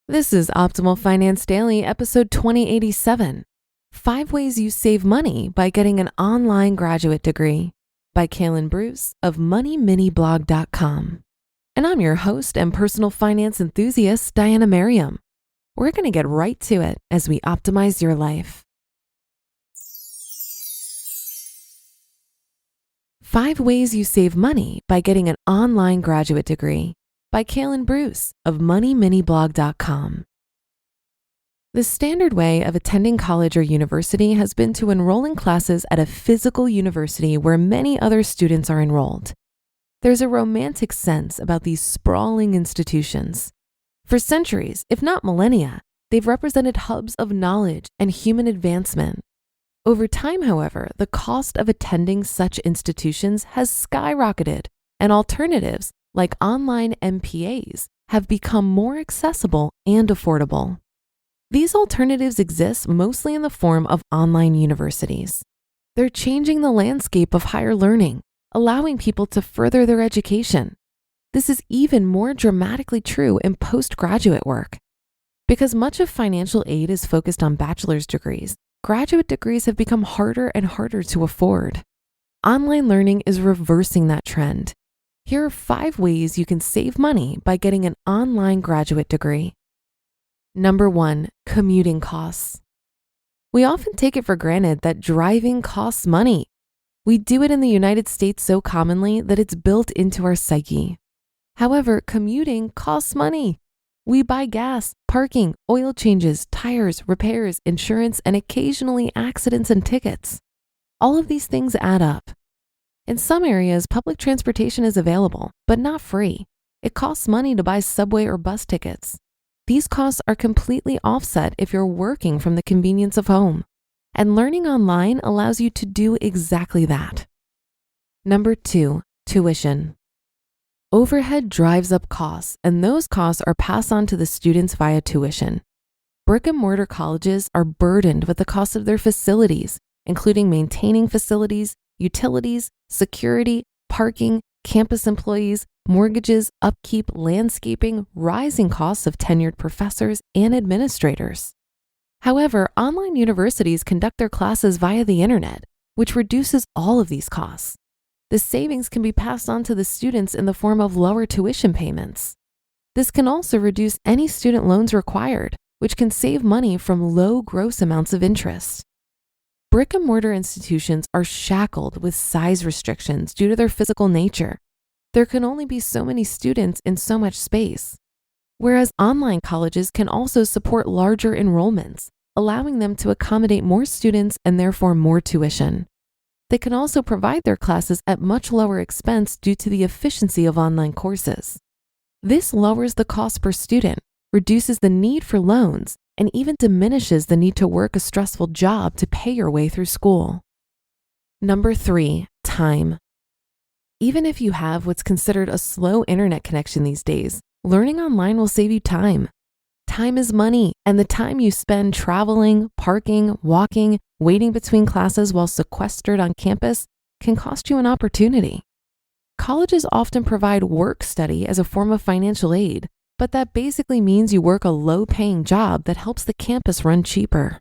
This is Optimal Finance Daily, episode 2087. 5 Ways You Save Money by Getting an Online Graduate Degree by Kalen Bruce of MoneyMiniBlog.com. And I'm your host and personal finance enthusiast, Diana Merriam. We're going to get right to it as we optimize your life. 5 Ways You Save Money by Getting an Online Graduate Degree by Kalen Bruce of MoneyMiniBlog.com. The standard way of attending college or university has been to enroll in classes at a physical university where many other students are enrolled. There's a romantic sense about these sprawling institutions. For centuries, if not millennia, they've represented hubs of knowledge and human advancement. Over time, however, the cost of attending such institutions has skyrocketed, and alternatives like online MPAs have become more accessible and affordable. These alternatives exist mostly in the form of online universities. They're changing the landscape of higher learning, allowing people to further their education. This is even more dramatically true in postgraduate work. Because much of financial aid is focused on bachelor's degrees, graduate degrees have become harder and harder to afford. Online learning is reversing that trend. Here are 5 ways you can save money by getting an online graduate degree. Number 1, commuting costs. We often take it for granted that driving costs money. We do it in the United States so commonly that it's built into our psyche. However, commuting costs money. We buy gas, parking, oil changes, tires, repairs, insurance, and occasionally accidents and tickets. All of these things add up. In some areas, public transportation is available, but not free. It costs money to buy subway or bus tickets. These costs are completely offset if you're working from the convenience of home. And learning online allows you to do exactly that. Number 2, tuition. Overhead drives up costs, and those costs are passed on to the students via tuition. Brick and mortar colleges are burdened with the cost of their facilities, including maintaining facilities, utilities, security, parking, campus employees, mortgages, upkeep, landscaping, rising costs of tenured professors and administrators. However, online universities conduct their classes via the internet, which reduces all of these costs. The savings can be passed on to the students in the form of lower tuition payments. This can also reduce any student loans required, which can save money from low gross amounts of interest. Brick and mortar institutions are shackled with size restrictions due to their physical nature. There can only be so many students in so much space. Whereas online colleges can also support larger enrollments, allowing them to accommodate more students and therefore more tuition. They can also provide their classes at much lower expense due to the efficiency of online courses. This lowers the cost per student, reduces the need for loans, and even diminishes the need to work a stressful job to pay your way through school. Number 3, time. Even if you have what's considered a slow internet connection these days, learning online will save you time. Time is money, and the time you spend traveling, parking, walking, waiting between classes while sequestered on campus can cost you an opportunity. Colleges often provide work study as a form of financial aid, but that basically means you work a low-paying job that helps the campus run cheaper.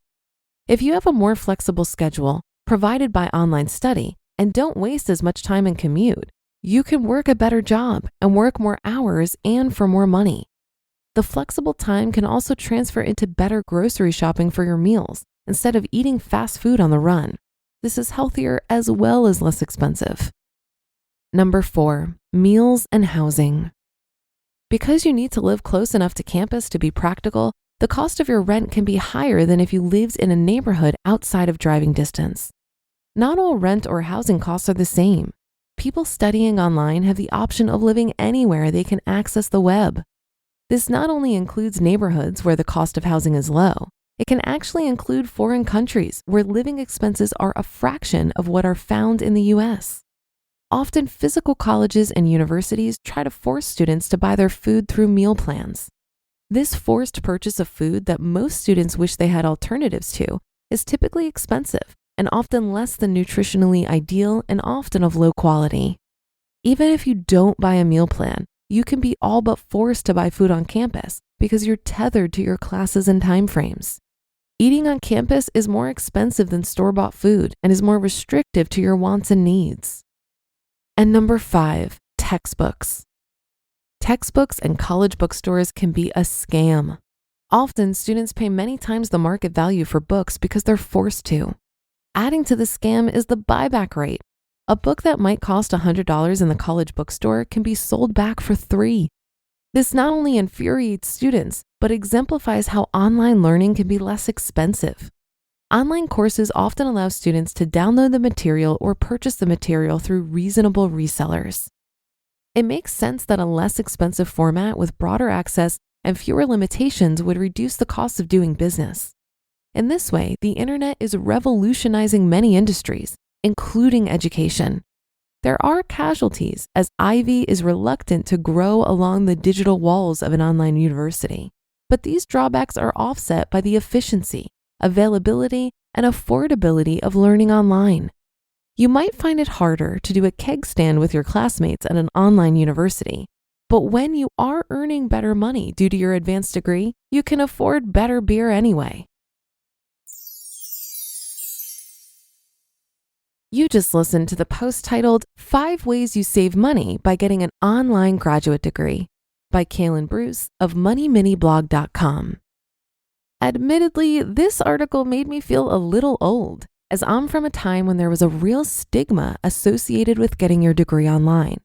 If you have a more flexible schedule provided by online study and don't waste as much time in commute, you can work a better job and work more hours and for more money. The flexible time can also transfer into better grocery shopping for your meals instead of eating fast food on the run. This is healthier as well as less expensive. Number 4, meals and housing. Because you need to live close enough to campus to be practical, the cost of your rent can be higher than if you lived in a neighborhood outside of driving distance. Not all rent or housing costs are the same. People studying online have the option of living anywhere they can access the web. This not only includes neighborhoods where the cost of housing is low, it can actually include foreign countries where living expenses are a fraction of what are found in the US. Often, physical colleges and universities try to force students to buy their food through meal plans. This forced purchase of food that most students wish they had alternatives to is typically expensive and often less than nutritionally ideal and often of low quality. Even if you don't buy a meal plan, you can be all but forced to buy food on campus because you're tethered to your classes and timeframes. Eating on campus is more expensive than store-bought food and is more restrictive to your wants and needs. And number 5, textbooks. Textbooks and college bookstores can be a scam. Often, students pay many times the market value for books because they're forced to. Adding to the scam is the buyback rate. A book that might cost $100 in the college bookstore can be sold back for $3. This not only infuriates students, but exemplifies how online learning can be less expensive. Online courses often allow students to download the material or purchase the material through reasonable resellers. It makes sense that a less expensive format with broader access and fewer limitations would reduce the cost of doing business. In this way, the internet is revolutionizing many industries, including education. There are casualties, as Ivy is reluctant to grow along the digital walls of an online university. But these drawbacks are offset by the efficiency, availability, and affordability of learning online. You might find it harder to do a keg stand with your classmates at an online university, but when you are earning better money due to your advanced degree, you can afford better beer anyway. You just listened to the post titled 5 Ways You Save Money by Getting an Online Graduate Degree by Kalen Bruce of MoneyMiniBlog.com. Admittedly, this article made me feel a little old, as I'm from a time when there was a real stigma associated with getting your degree online.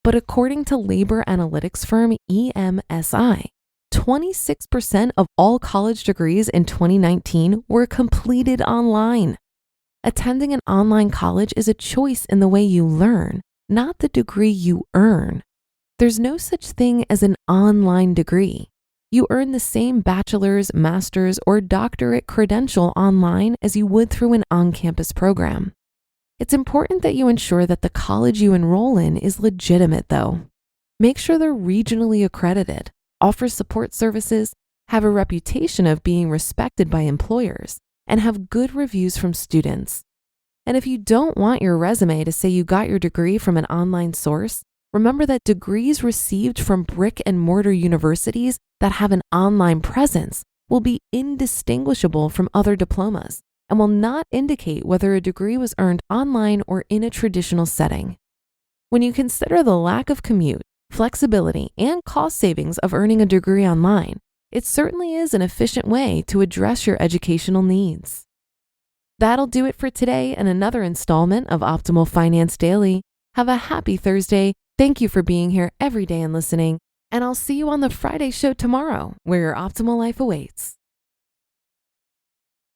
But according to labor analytics firm EMSI, 26% of all college degrees in 2019 were completed online. Attending an online college is a choice in the way you learn, not the degree you earn. There's no such thing as an online degree. You earn the same bachelor's, master's, or doctorate credential online as you would through an on-campus program. It's important that you ensure that the college you enroll in is legitimate, though. Make sure they're regionally accredited, offer support services, have a reputation of being respected by employers, and have good reviews from students. And if you don't want your resume to say you got your degree from an online source, remember that degrees received from brick and mortar universities that have an online presence will be indistinguishable from other diplomas and will not indicate whether a degree was earned online or in a traditional setting. When you consider the lack of commute, flexibility, and cost savings of earning a degree online, it certainly is an efficient way to address your educational needs. That'll do it for today and another installment of Optimal Finance Daily. Have a happy Thursday. Thank you for being here every day and listening. And I'll see you on the Friday show tomorrow, where your optimal life awaits.